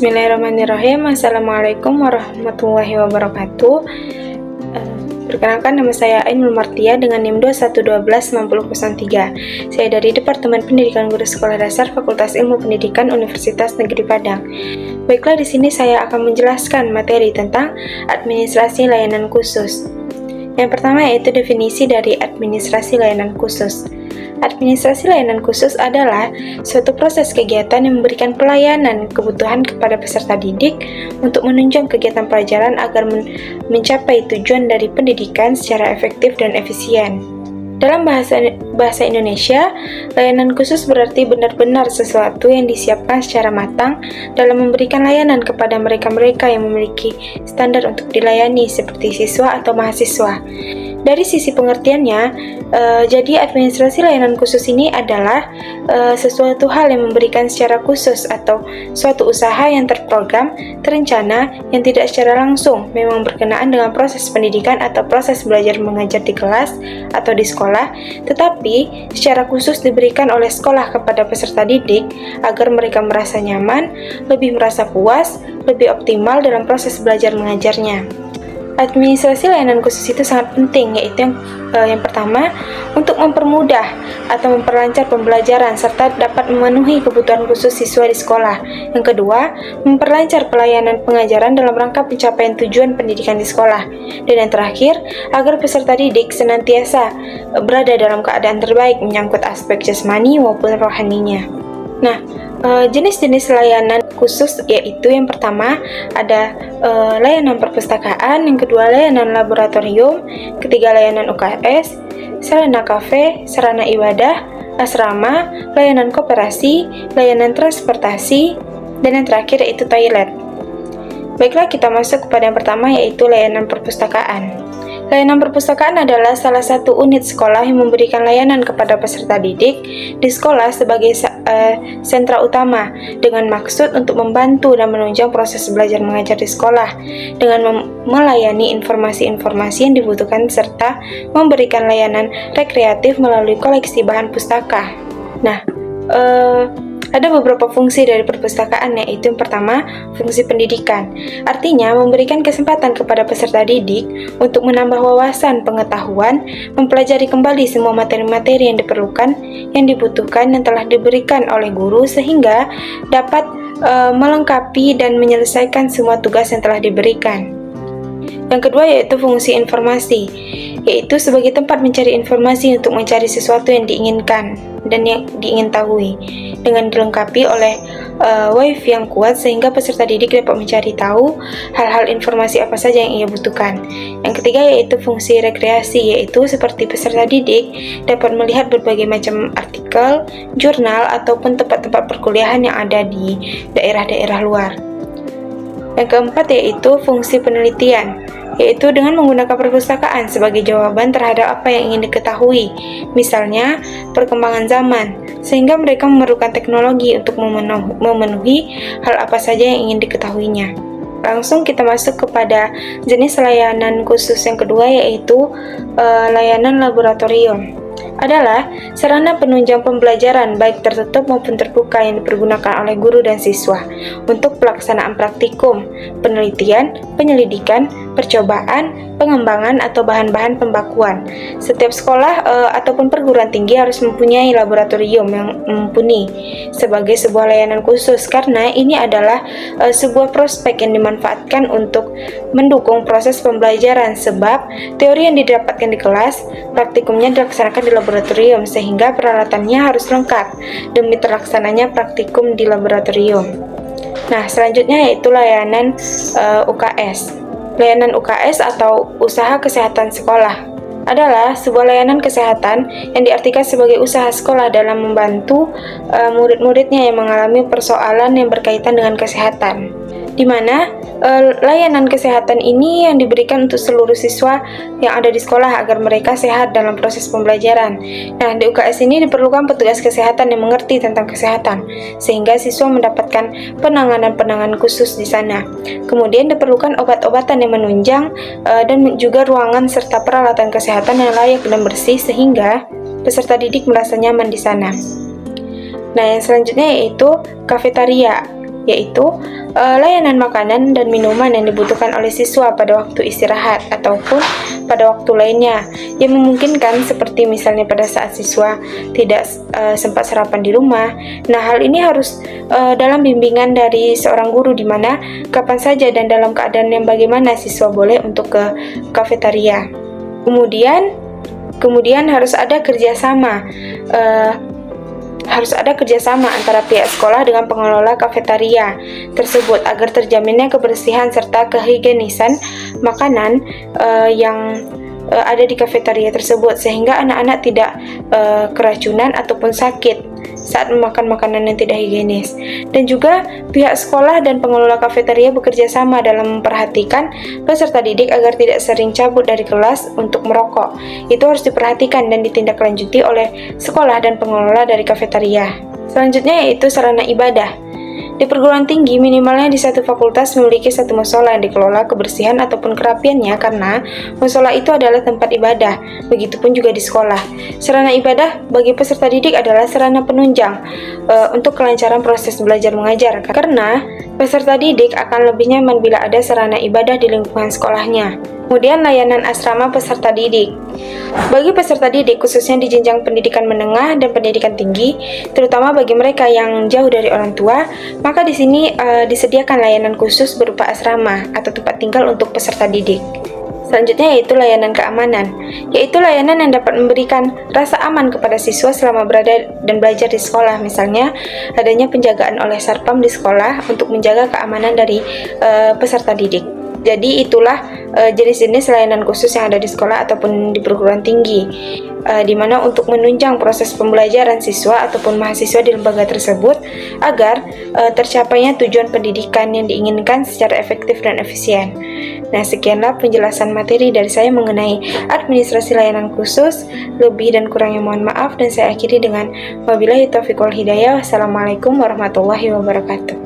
Bismillahirrahmanirrahim. Assalamualaikum warahmatullahi wabarakatuh. Perkenalkan, nama saya Ainul Martia dengan NIM 21129003. Saya dari Departemen Pendidikan Guru Sekolah Dasar Fakultas Ilmu Pendidikan Universitas Negeri Padang. Baiklah, di sini saya akan menjelaskan materi tentang administrasi layanan khusus. Yang pertama yaitu definisi dari administrasi layanan khusus. Administrasi layanan khusus adalah suatu proses kegiatan yang memberikan pelayanan kebutuhan kepada peserta didik untuk menunjang kegiatan pelajaran agar mencapai tujuan dari pendidikan secara efektif dan efisien. Dalam bahasa Indonesia, layanan khusus berarti benar-benar sesuatu yang disiapkan secara matang dalam memberikan layanan kepada mereka-mereka yang memiliki standar untuk dilayani seperti siswa atau mahasiswa. Dari sisi pengertiannya, jadi administrasi layanan khusus ini adalah sesuatu hal yang memberikan secara khusus atau suatu usaha yang terprogram, terencana, yang tidak secara langsung memang berkenaan dengan proses pendidikan atau proses belajar mengajar di kelas atau di sekolah, tetapi secara khusus diberikan oleh sekolah kepada peserta didik agar mereka merasa nyaman, lebih merasa puas, lebih optimal dalam proses belajar mengajarnya. Administrasi layanan khusus itu sangat penting, yaitu yang pertama, untuk mempermudah atau memperlancar pembelajaran serta dapat memenuhi kebutuhan khusus siswa di sekolah. Yang kedua, memperlancar pelayanan pengajaran dalam rangka pencapaian tujuan pendidikan di sekolah. Dan yang terakhir, agar peserta didik senantiasa berada dalam keadaan terbaik menyangkut aspek jasmani maupun rohaninya. Nah, jenis-jenis layanan khusus yaitu yang pertama ada layanan perpustakaan, yang kedua layanan laboratorium, ketiga layanan UKS, sarana kafe, sarana ibadah, asrama, layanan koperasi, layanan transportasi, dan yang terakhir yaitu toilet. Baiklah, kita masuk kepada yang pertama yaitu layanan perpustakaan. Layanan perpustakaan adalah salah satu unit sekolah yang memberikan layanan kepada peserta didik di sekolah sebagai sentra utama dengan maksud untuk membantu dan menunjang proses belajar mengajar di sekolah dengan melayani informasi-informasi yang dibutuhkan serta memberikan layanan rekreatif melalui koleksi bahan pustaka. Nah, ada beberapa fungsi dari perpustakaan, yaitu yang pertama, fungsi pendidikan. Artinya, memberikan kesempatan kepada peserta didik untuk menambah wawasan pengetahuan, mempelajari kembali semua materi-materi yang diperlukan, yang dibutuhkan, yang telah diberikan oleh guru, sehingga dapat melengkapi dan menyelesaikan semua tugas yang telah diberikan. Yang kedua yaitu fungsi informasi, yaitu sebagai tempat mencari informasi untuk mencari sesuatu yang diinginkan dan yang diingin tahu, dengan dilengkapi oleh wifi yang kuat sehingga peserta didik dapat mencari tahu hal-hal informasi apa saja yang ia butuhkan. Yang ketiga yaitu fungsi rekreasi, yaitu seperti peserta didik dapat melihat berbagai macam artikel, jurnal, ataupun tempat-tempat perkuliahan yang ada di daerah-daerah luar. Yang keempat yaitu fungsi penelitian, yaitu dengan menggunakan perpustakaan sebagai jawaban terhadap apa yang ingin diketahui, misalnya perkembangan zaman, sehingga mereka memerlukan teknologi untuk memenuhi hal apa saja yang ingin diketahuinya. Langsung kita masuk kepada jenis layanan khusus yang kedua, yaitu layanan laboratorium. Adalah sarana penunjang pembelajaran baik tertutup maupun terbuka yang dipergunakan oleh guru dan siswa untuk pelaksanaan praktikum, penelitian, penyelidikan, percobaan, pengembangan, atau bahan-bahan pembakuan. Setiap sekolah ataupun perguruan tinggi harus mempunyai laboratorium yang mumpuni sebagai sebuah layanan khusus, karena ini adalah sebuah prospek yang dimanfaatkan untuk mendukung proses pembelajaran, sebab teori yang didapatkan di kelas, praktikumnya dilaksanakan di laboratorium, sehingga peralatannya harus lengkap demi terlaksananya praktikum di laboratorium. Nah, selanjutnya yaitu layanan UKS. Layanan UKS atau usaha kesehatan sekolah adalah sebuah layanan kesehatan yang diartikan sebagai usaha sekolah dalam membantu murid-muridnya yang mengalami persoalan yang berkaitan dengan kesehatan, di mana layanan kesehatan ini yang diberikan untuk seluruh siswa yang ada di sekolah agar mereka sehat dalam proses pembelajaran. Nah, di UKS ini diperlukan petugas kesehatan yang mengerti tentang kesehatan, sehingga siswa mendapatkan penanganan khusus di sana. Kemudian diperlukan obat-obatan yang menunjang dan juga ruangan serta peralatan kesehatan yang layak dan bersih, sehingga peserta didik merasa nyaman di sana. Nah, yang selanjutnya yaitu kafetaria, yaitu layanan makanan dan minuman yang dibutuhkan oleh siswa pada waktu istirahat ataupun pada waktu lainnya yang memungkinkan, seperti misalnya pada saat siswa tidak sempat sarapan di rumah. Nah, hal ini harus dalam bimbingan dari seorang guru, di mana kapan saja dan dalam keadaan yang bagaimana siswa boleh untuk ke kafetaria. Kemudian harus ada kerjasama. Harus ada kerjasama antara pihak sekolah dengan pengelola kafetaria tersebut agar terjaminnya kebersihan serta kehigienisan makanan yang ada di kafetaria tersebut, sehingga anak-anak tidak keracunan ataupun sakit saat memakan makanan yang tidak higienis. Dan juga pihak sekolah dan pengelola kafetaria bekerja sama dalam memperhatikan peserta didik agar tidak sering cabut dari kelas untuk merokok. Itu harus diperhatikan dan ditindaklanjuti oleh sekolah dan pengelola dari kafetaria. Selanjutnya yaitu sarana ibadah. Di perguruan tinggi, minimalnya di satu fakultas memiliki satu musola yang dikelola kebersihan ataupun kerapiannya, karena musola itu adalah tempat ibadah. Begitupun juga di sekolah. Sarana ibadah bagi peserta didik adalah sarana penunjang untuk kelancaran proses belajar mengajar, karena peserta didik akan lebih nyaman bila ada sarana ibadah di lingkungan sekolahnya. Kemudian layanan asrama peserta didik. Bagi peserta didik khususnya di jenjang pendidikan menengah dan pendidikan tinggi, terutama bagi mereka yang jauh dari orang tua, maka di sini disediakan layanan khusus berupa asrama atau tempat tinggal untuk peserta didik. Selanjutnya yaitu layanan keamanan, yaitu layanan yang dapat memberikan rasa aman kepada siswa selama berada dan belajar di sekolah. Misalnya, adanya penjagaan oleh Sarpam di sekolah untuk menjaga keamanan dari peserta didik. Jadi itulah jenis-jenis layanan khusus yang ada di sekolah ataupun di perguruan tinggi, di mana untuk menunjang proses pembelajaran siswa ataupun mahasiswa di lembaga tersebut agar tercapainya tujuan pendidikan yang diinginkan secara efektif dan efisien. Nah, sekianlah penjelasan materi dari saya mengenai administrasi layanan khusus. Lebih dan kurangnya mohon maaf, dan saya akhiri dengan wabillahi taufiq wal hidayah. Wassalamualaikum warahmatullahi wabarakatuh.